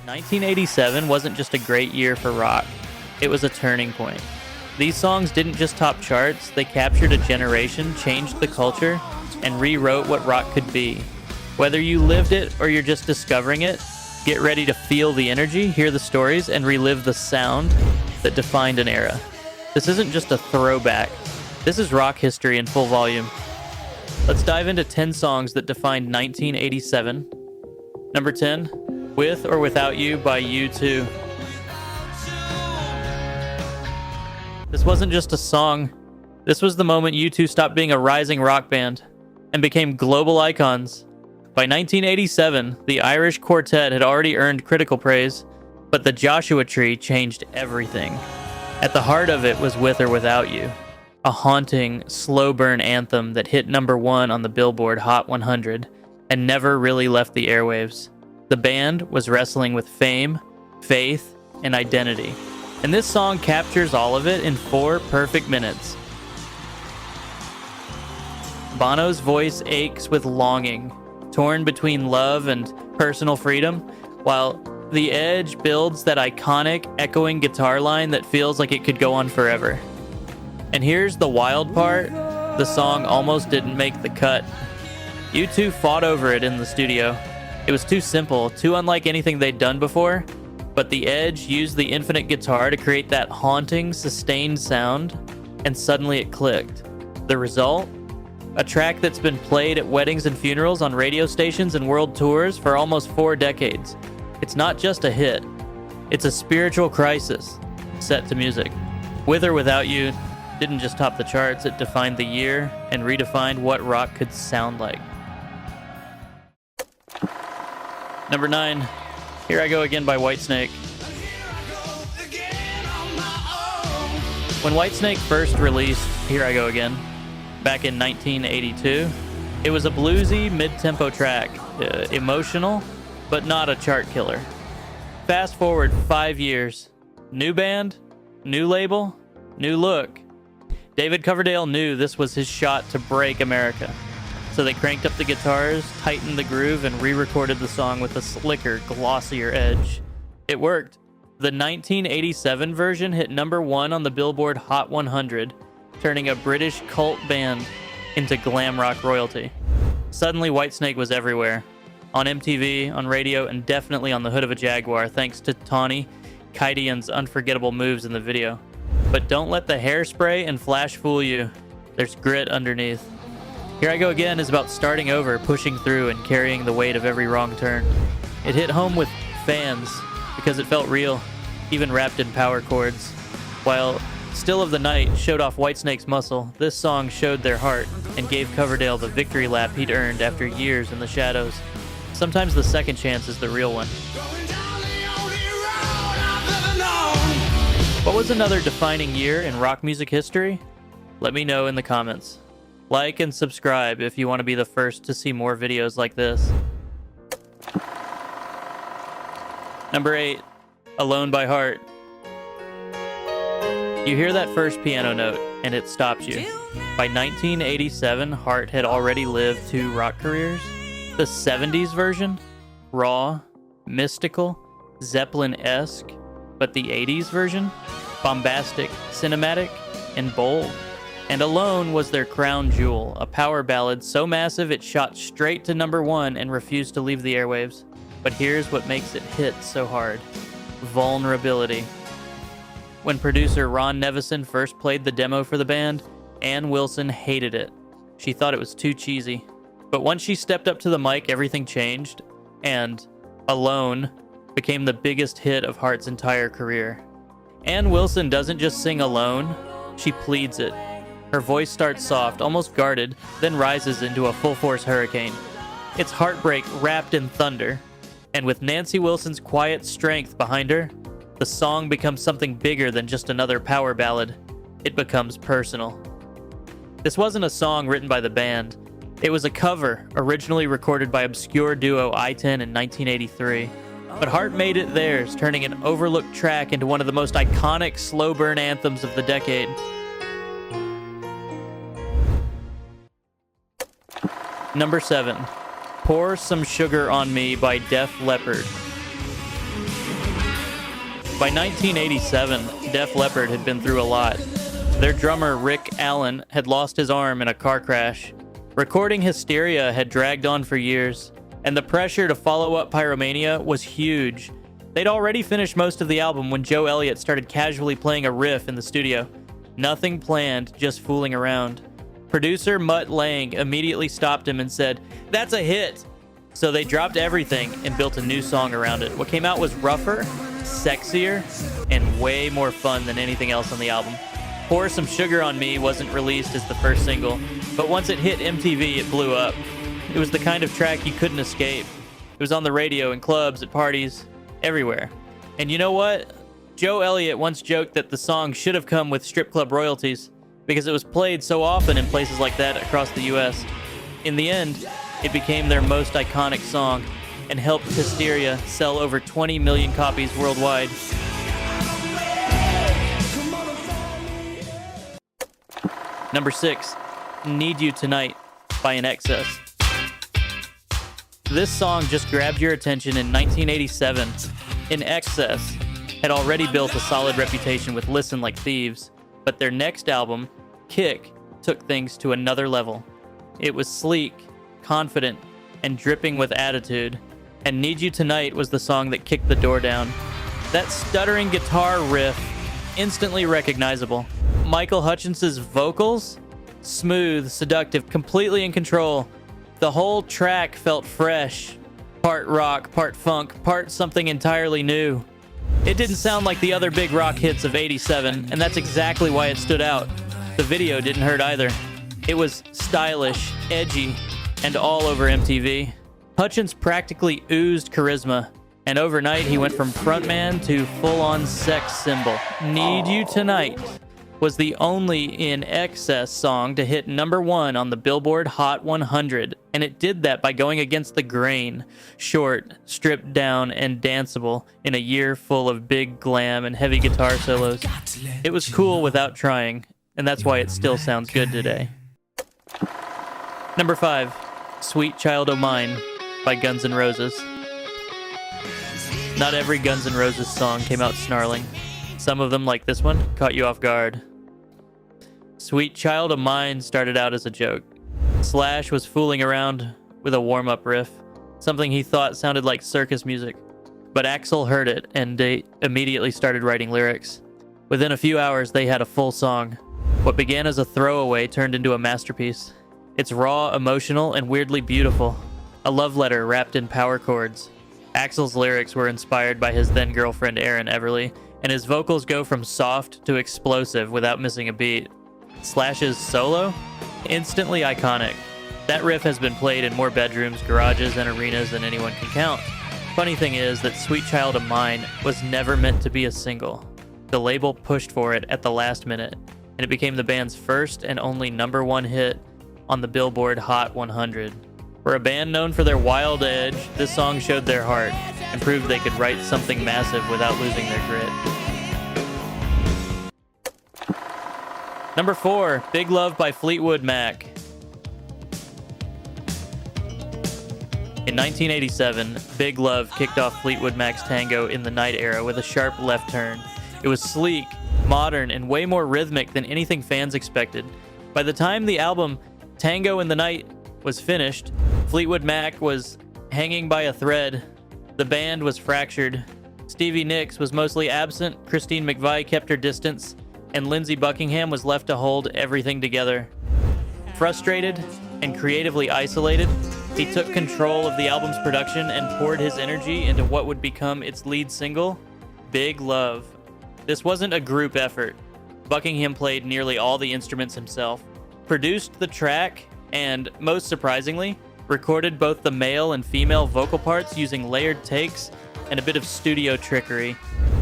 1987 wasn't just a great year for rock, it was a turning point. These songs didn't just top charts, they captured a generation, changed the culture, and rewrote what rock could be. Whether you lived it or you're just discovering it, get ready to feel the energy, hear the stories, and relive the sound that defined an era. This isn't just a throwback, this is rock history in full volume. Let's dive into 10 songs that defined 1987. Number 10, With or Without You by U2. This wasn't just a song. This was the moment U2 stopped being a rising rock band and became global icons. By 1987, the Irish quartet had already earned critical praise, but the Joshua Tree changed everything. At the heart of it was With or Without You, a haunting, slow burn anthem that hit number 1 on the Billboard Hot 100 and never really left the airwaves. The band was wrestling with fame, faith, and identity. And this song captures all of it in 4 perfect minutes. Bono's voice aches with longing, torn between love and personal freedom, while The Edge builds that iconic, echoing guitar line that feels like it could go on forever. And here's the wild part, the song almost didn't make the cut. U2 fought over it in the studio. It was too simple, too unlike anything they'd done before, but The Edge used the infinite guitar to create that haunting, sustained sound, and suddenly it clicked. The result? A track that's been played at weddings and funerals, on radio stations and world tours for almost 4 decades. It's not just a hit, it's a spiritual crisis set to music. With or Without You didn't just top the charts, it defined the year and redefined what rock could sound like. Number 9, Here I Go Again by Whitesnake. When Whitesnake first released Here I Go Again, back in 1982, it was a bluesy, mid-tempo track, emotional, but not a chart killer. Fast forward 5 years, new band, new label, new look. David Coverdale knew this was his shot to break America. So they cranked up the guitars, tightened the groove, and re-recorded the song with a slicker, glossier edge. It worked. The 1987 version hit number 1 on the Billboard Hot 100, turning a British cult band into glam rock royalty. Suddenly, Whitesnake was everywhere. On MTV, on radio, and definitely on the hood of a Jaguar, thanks to Tawny Kitaen's unforgettable moves in the video. But don't let the hairspray and flash fool you. There's grit underneath. Here I Go Again is about starting over, pushing through, and carrying the weight of every wrong turn. It hit home with fans because it felt real, even wrapped in power chords. While Still of the Night showed off Whitesnake's muscle, this song showed their heart and gave Coverdale the victory lap he'd earned after years in the shadows. Sometimes the second chance is the real one. What was another defining year in rock music history? Let me know in the comments. Like and subscribe if you want to be the first to see more videos like this. Number 8, Alone by Heart. You hear that first piano note, and it stops you. By 1987, Heart had already lived 2 rock careers. The 70s version, raw, mystical, Zeppelin-esque, but the 80s version, bombastic, cinematic, and bold. And Alone was their crown jewel, a power ballad so massive it shot straight to number 1 and refused to leave the airwaves. But here's what makes it hit so hard: vulnerability. When producer Ron Nevison first played the demo for the band, Ann Wilson hated it. She thought it was too cheesy. But once she stepped up to the mic, everything changed, and Alone became the biggest hit of Heart's entire career. Ann Wilson doesn't just sing Alone, she pleads it. Her voice starts soft, almost guarded, then rises into a full-force hurricane. It's heartbreak wrapped in thunder, and with Nancy Wilson's quiet strength behind her, the song becomes something bigger than just another power ballad. It becomes personal. This wasn't a song written by the band. It was a cover, originally recorded by obscure duo I-10 in 1983. But Heart made it theirs, turning an overlooked track into one of the most iconic slow burn anthems of the decade. Number 7, Pour Some Sugar on Me by Def Leppard. By 1987, Def Leppard had been through a lot. Their drummer, Rick Allen, had lost his arm in a car crash. Recording Hysteria had dragged on for years, and the pressure to follow up Pyromania was huge. They'd already finished most of the album when Joe Elliott started casually playing a riff in the studio. Nothing planned, just fooling around. Producer Mutt Lange immediately stopped him and said, "That's a hit!" So they dropped everything and built a new song around it. What came out was rougher, sexier, and way more fun than anything else on the album. Pour Some Sugar on Me wasn't released as the first single, but once it hit MTV, it blew up. It was the kind of track you couldn't escape. It was on the radio, in clubs, at parties, everywhere. And you know what? Joe Elliott once joked that the song should have come with strip club royalties because it was played so often in places like that across the US. In the end, it became their most iconic song and helped Hysteria sell over 20 million copies worldwide. Number 6, Need You Tonight by INXS. This song just grabbed your attention in 1987. INXS had already built a solid reputation with Listen Like Thieves, but their next album, Kick, took things to another level. It was sleek, confident, and dripping with attitude, and Need You Tonight was the song that kicked the door down. That stuttering guitar riff, instantly recognizable. Michael Hutchence' vocals, smooth, seductive, completely in control. The whole track felt fresh. Part rock, part funk, part something entirely new. It didn't sound like the other big rock hits of '87, and that's exactly why it stood out. The video didn't hurt either. It was stylish, edgy, and all over MTV. Hutchence practically oozed charisma, and overnight he went from frontman to full-on sex symbol. Need You Tonight was the only INXS song to hit #1 on the Billboard Hot 100, and it did that by going against the grain, short, stripped down, and danceable in a year full of big glam and heavy guitar solos. It was cool without trying, and that's why it still sounds good today. Number 5, Sweet Child O' Mine by Guns N' Roses. Not every Guns N' Roses song came out snarling. Some of them, like this one, caught you off guard. Sweet Child O' Mine started out as a joke. Slash was fooling around with a warm-up riff, something he thought sounded like circus music. But Axl heard it, and they immediately started writing lyrics. Within a few hours, they had a full song. What began as a throwaway turned into a masterpiece. It's raw, emotional, and weirdly beautiful. A love letter wrapped in power chords. Axl's lyrics were inspired by his then-girlfriend Erin Everly, and his vocals go from soft to explosive without missing a beat. Slash's solo? Instantly iconic. That riff has been played in more bedrooms, garages, and arenas than anyone can count. Funny thing is that Sweet Child O' Mine was never meant to be a single. The label pushed for it at the last minute, and it became the band's first and only #1 hit on the Billboard Hot 100. For a band known for their wild edge, this song showed their heart and proved they could write something massive without losing their grit. Number 4, Big Love by Fleetwood Mac. In 1987, Big Love kicked off Fleetwood Mac's Tango in the Night era with a sharp left turn. It was sleek, modern, and way more rhythmic than anything fans expected. By the time the album Tango in the Night was finished, Fleetwood Mac was hanging by a thread. The band was fractured. Stevie Nicks was mostly absent, Christine McVie kept her distance, and Lindsey Buckingham was left to hold everything together. Frustrated and creatively isolated, he took control of the album's production and poured his energy into what would become its lead single, Big Love. This wasn't a group effort. Buckingham played nearly all the instruments himself, produced the track, and, most surprisingly, recorded both the male and female vocal parts using layered takes and a bit of studio trickery.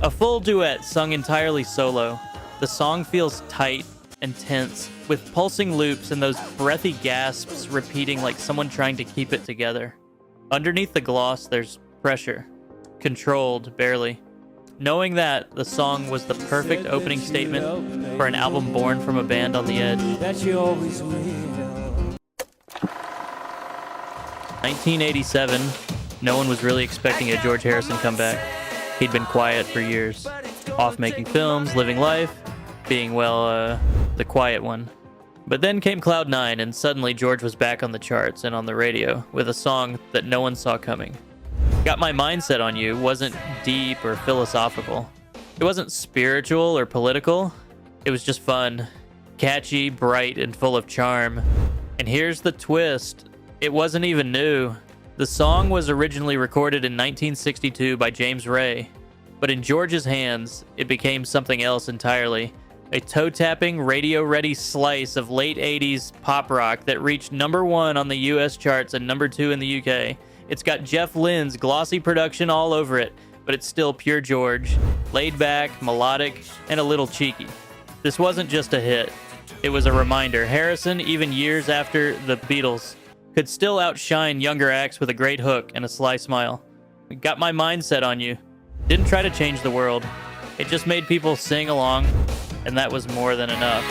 A full duet sung entirely solo. The song feels tight and tense, with pulsing loops and those breathy gasps repeating like someone trying to keep it together. Underneath the gloss, there's pressure. Controlled, barely. Knowing that, the song was the perfect opening statement for an album born from a band on the edge. 1987, no one was really expecting a George Harrison comeback. He'd been quiet for years. off making films, living life, being, well, the quiet one. But then came Cloud 9, and suddenly George was back on the charts and on the radio with a song that no one saw coming. Got My Mindset on You wasn't deep or philosophical. It wasn't spiritual or political. It was just fun, catchy, bright, and full of charm. And here's the twist. It wasn't even new. The song was originally recorded in 1962 by James Ray, but in George's hands, it became something else entirely. A toe-tapping, radio-ready slice of late 80s pop rock that reached #1 on the US charts and #2 in the UK. It's got Jeff Lynne's glossy production all over it, but it's still pure George. Laid back, melodic, and a little cheeky. This wasn't just a hit. It was a reminder. Harrison, even years after the Beatles, could still outshine younger acts with a great hook and a sly smile. Got My Mindset on You. Didn't try to change the world. It just made people sing along, and that was more than enough.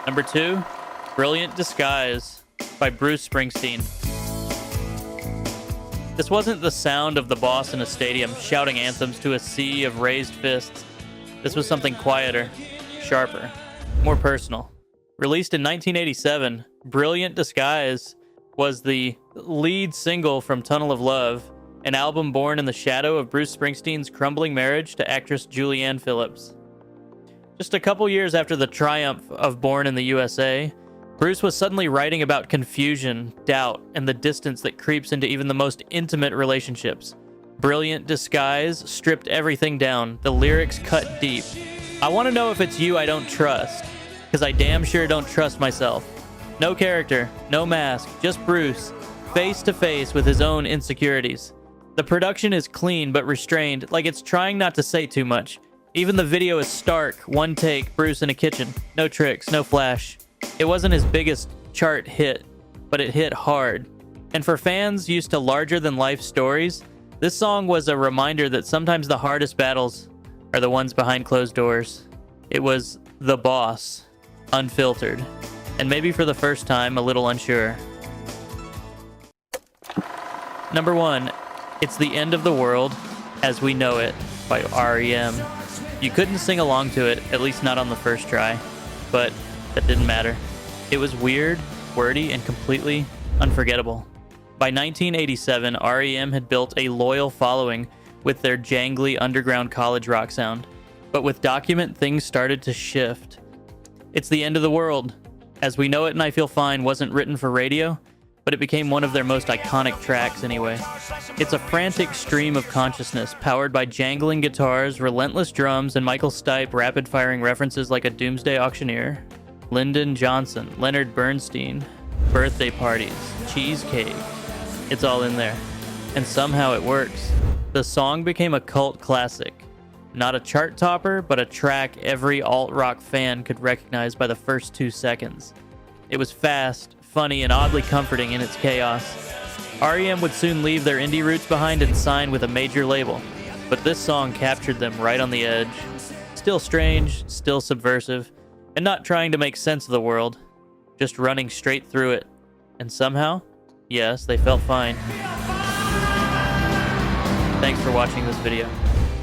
Number 2, Brilliant Disguise by Bruce Springsteen. This wasn't the sound of the boss in a stadium shouting anthems to a sea of raised fists. This was something quieter, sharper, more personal. Released in 1987, Brilliant Disguise was the lead single from Tunnel of Love, an album born in the shadow of Bruce Springsteen's crumbling marriage to actress Julianne Phillips. Just a couple years after the triumph of Born in the USA, Bruce was suddenly writing about confusion, doubt, and the distance that creeps into even the most intimate relationships. Brilliant Disguise stripped everything down. The lyrics cut deep. I want to know if it's you I don't trust, because I damn sure don't trust myself. No character, no mask, just Bruce, face to face with his own insecurities. The production is clean but restrained, like it's trying not to say too much. Even the video is stark, one take, Bruce in a kitchen. No tricks, no flash. It wasn't his biggest chart hit, but it hit hard. And for fans used to larger-than-life stories, this song was a reminder that sometimes the hardest battles are the ones behind closed doors. It was The Boss, unfiltered, and maybe for the first time, a little unsure. Number 1, It's the End of the World as We Know It by R.E.M. You couldn't sing along to it, at least not on the first try, but that didn't matter. It was weird, wordy, and completely unforgettable. By 1987, R.E.M. had built a loyal following with their jangly underground college rock sound. But with Document, things started to shift. It's the End of the World as We Know It and I Feel Fine wasn't written for radio, but it became one of their most iconic tracks anyway. It's a frantic stream of consciousness powered by jangling guitars, relentless drums, and Michael Stipe rapid-firing references like a doomsday auctioneer. Lyndon Johnson, Leonard Bernstein, birthday parties, cheesecake. It's all in there. And somehow it works. The song became a cult classic. Not a chart topper, but a track every alt-rock fan could recognize by the first 2 seconds. It was fast, funny, and oddly comforting in its chaos. R.E.M. would soon leave their indie roots behind and sign with a major label. But this song captured them right on the edge. Still strange, still subversive, and not trying to make sense of the world, just running straight through it. And somehow, yes, they felt fine. Thanks for watching this video.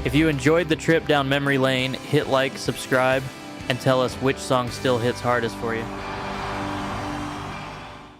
If you enjoyed the trip down memory lane, hit like, subscribe, and tell us which song still hits hardest for you.